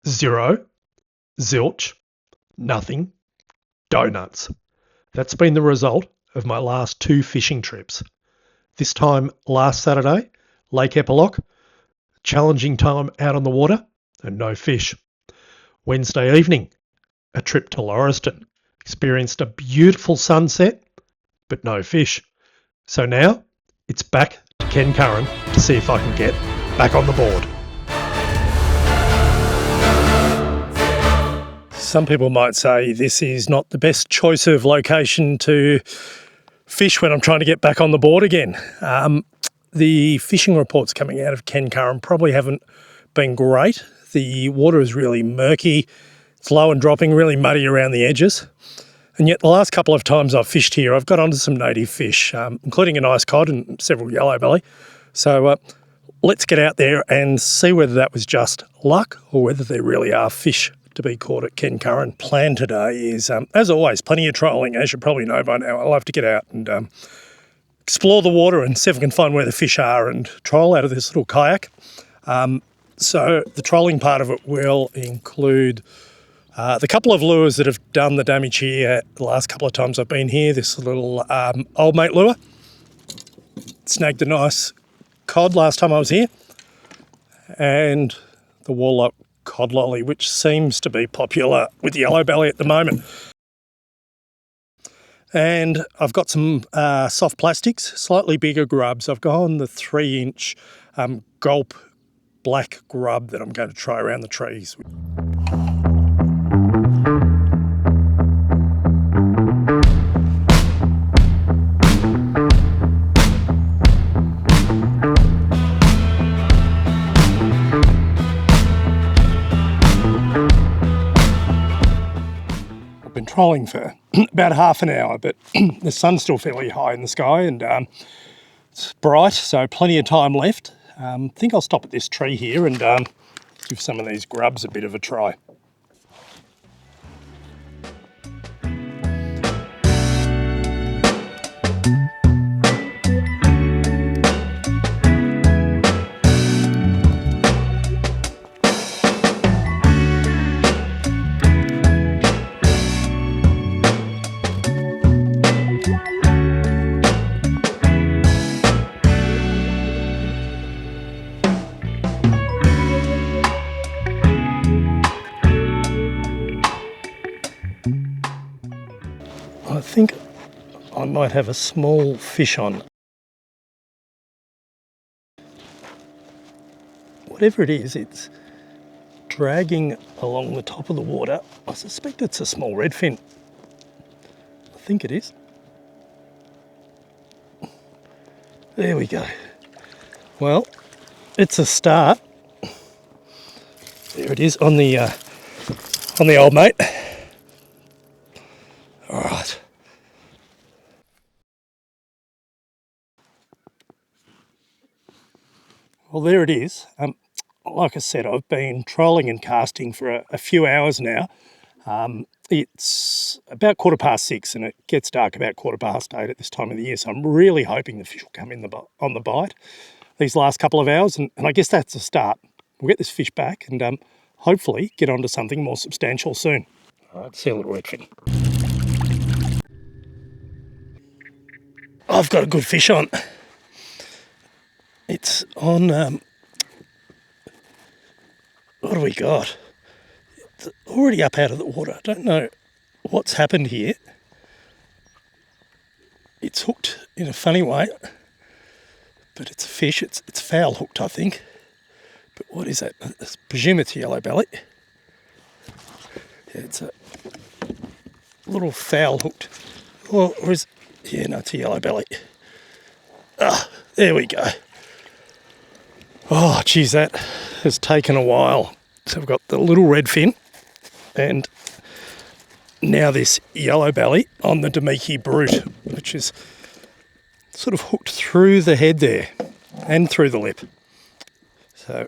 Zero, zilch, nothing, donuts. That's been the result of my last 2 fishing trips. This time last Saturday, Lake Epilogue, challenging time out on the water and no fish. Wednesday evening, a trip to Lauriston, experienced a beautiful sunset, but no fish. So now it's back to Cairn Curran to see if I can get back on the board. Some people might say this is not the best choice of location to fish when I'm trying to get back on the board again. The fishing reports coming out of Cairn Curran probably haven't been great. The water is really murky, it's low and dropping, really muddy around the edges. And yet the last couple of times I've fished here, I've got onto some native fish, including a nice cod and several yellow belly. So let's get out there and see whether that was just luck or whether there really are fish to be caught at Cairn Curran. Plan today is, as always, plenty of trolling. As you probably know by now, I love to get out and explore the water and see if I can find where the fish are and troll out of this little kayak. So the trolling part of it will include the couple of lures that have done the damage here the last couple of times I've been here. This little old mate lure snagged a nice cod last time I was here, and the Warlock cod lolly, which seems to be popular with yellow belly at the moment. And I've got some soft plastics, slightly bigger grubs. I've gone the 3-inch gulp black grub that I'm going to try around the trees. Trolling for about half an hour, but the sun's still fairly high in the sky and it's bright, so plenty of time left. I think I'll stop at this tree here and give some of these grubs a bit of a try. I think I might have a small fish on. Whatever it is, it's dragging along the top of the water. I suspect it's a small redfin. I think it is. There we go. Well, it's a start. There it is on the old mate. All right. Well, there it is. Like I said, I've been trolling and casting for a few hours now. It's about 6:15 and it gets dark about 8:15 at this time of the year. So I'm really hoping the fish will come in on the bite these last couple of hours. And I guess that's a start. We'll get this fish back and hopefully get onto something more substantial soon. All right, see a little redfin. I've got a good fish on. It's on, what do we got? It's already up out of the water. I don't know what's happened here. It's hooked in a funny way, but it's a fish. It's foul hooked, I think. But what is that? I presume it's a yellow belly. Yeah, it's a little foul hooked. Or is yeah, no, it's a yellow belly. Ah, there we go. Oh, geez, that has taken a while. So I've got the little redfin and now this yellow belly on the Damiki brute, which is sort of hooked through the head there and through the lip. So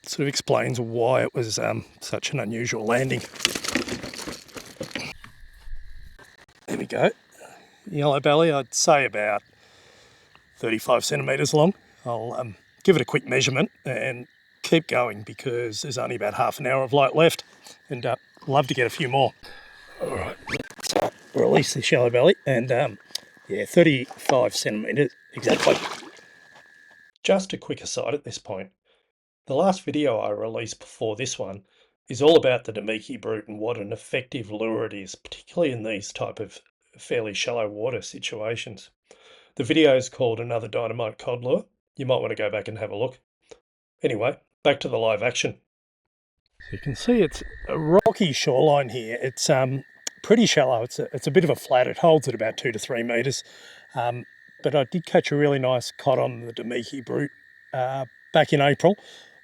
it sort of explains why it was such an unusual landing. There we go. Yellow belly, I'd say about 35 centimetres long. I'll give it a quick measurement and keep going because there's only about half an hour of light left, and love to get a few more. All right, so release this yellow belly, and yeah, 35 centimetres exactly. Just a quick aside at this point. The last video I released before this one is all about the Damiki brute and what an effective lure it is, particularly in these type of fairly shallow water situations. The video is called Another Dynamite Cod Lure. You might want to go back and have a look. Anyway, back to the live action. So you can see it's a rocky shoreline here. It's pretty shallow. It's a bit of a flat. It holds at about 2 to 3 metres. But I did catch a really nice cod on the Damiki brute back in April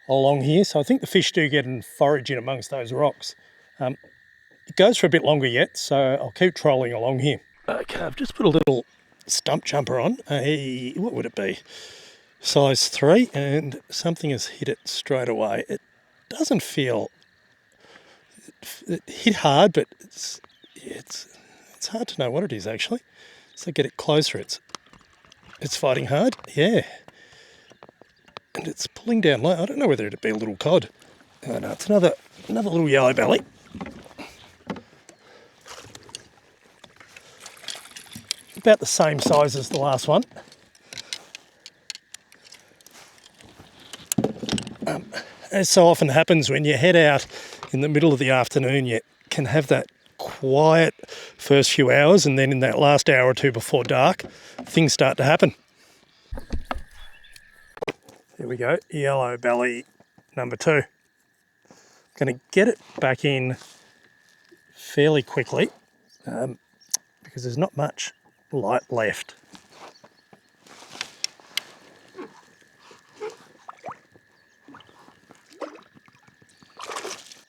along here. So I think the fish do get and forage in amongst those rocks. It goes for a bit longer yet, so I'll keep trolling along here. Okay, I've just put a little stump jumper on. What would it be? Size 3, and something has hit it straight away. It doesn't feel... It hit hard, but it's hard to know what it is actually. So get it closer. It's fighting hard, yeah. And it's pulling down low. I don't know whether it'd be a little cod. Oh no, it's another little yellow belly. About the same size as the last one. As so often happens when you head out in the middle of the afternoon, you can have that quiet first few hours, and then in that last hour or two before dark, things start to happen. There we go, yellow belly number 2. Going to get it back in fairly quickly because there's not much light left.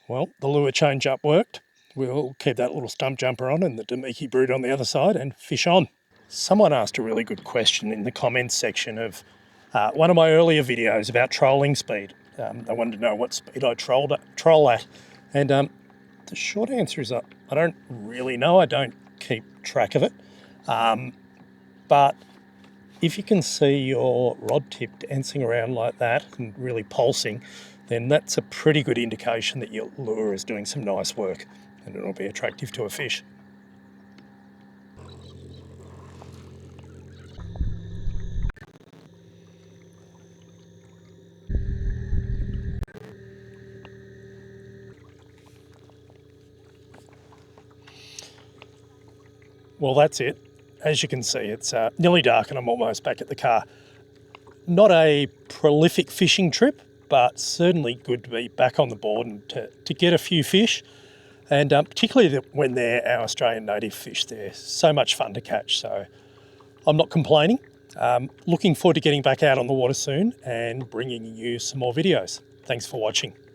Well, the lure change up worked. We'll keep that little stump jumper on and the Damiki brute on the other side and fish on. Someone asked a really good question in the comments section of one of my earlier videos about trolling speed. They wanted to know what speed I troll at. And the short answer is I don't really know. I don't keep track of it. But if you can see your rod tip dancing around like that and really pulsing, then that's a pretty good indication that your lure is doing some nice work and it'll be attractive to a fish. Well, that's it. As you can see, it's nearly dark and I'm almost back at the car. Not a prolific fishing trip, but certainly good to be back on the board and to get a few fish. And particularly when they're our Australian native fish, they're so much fun to catch. So I'm not complaining. Looking forward to getting back out on the water soon and bringing you some more videos. Thanks for watching.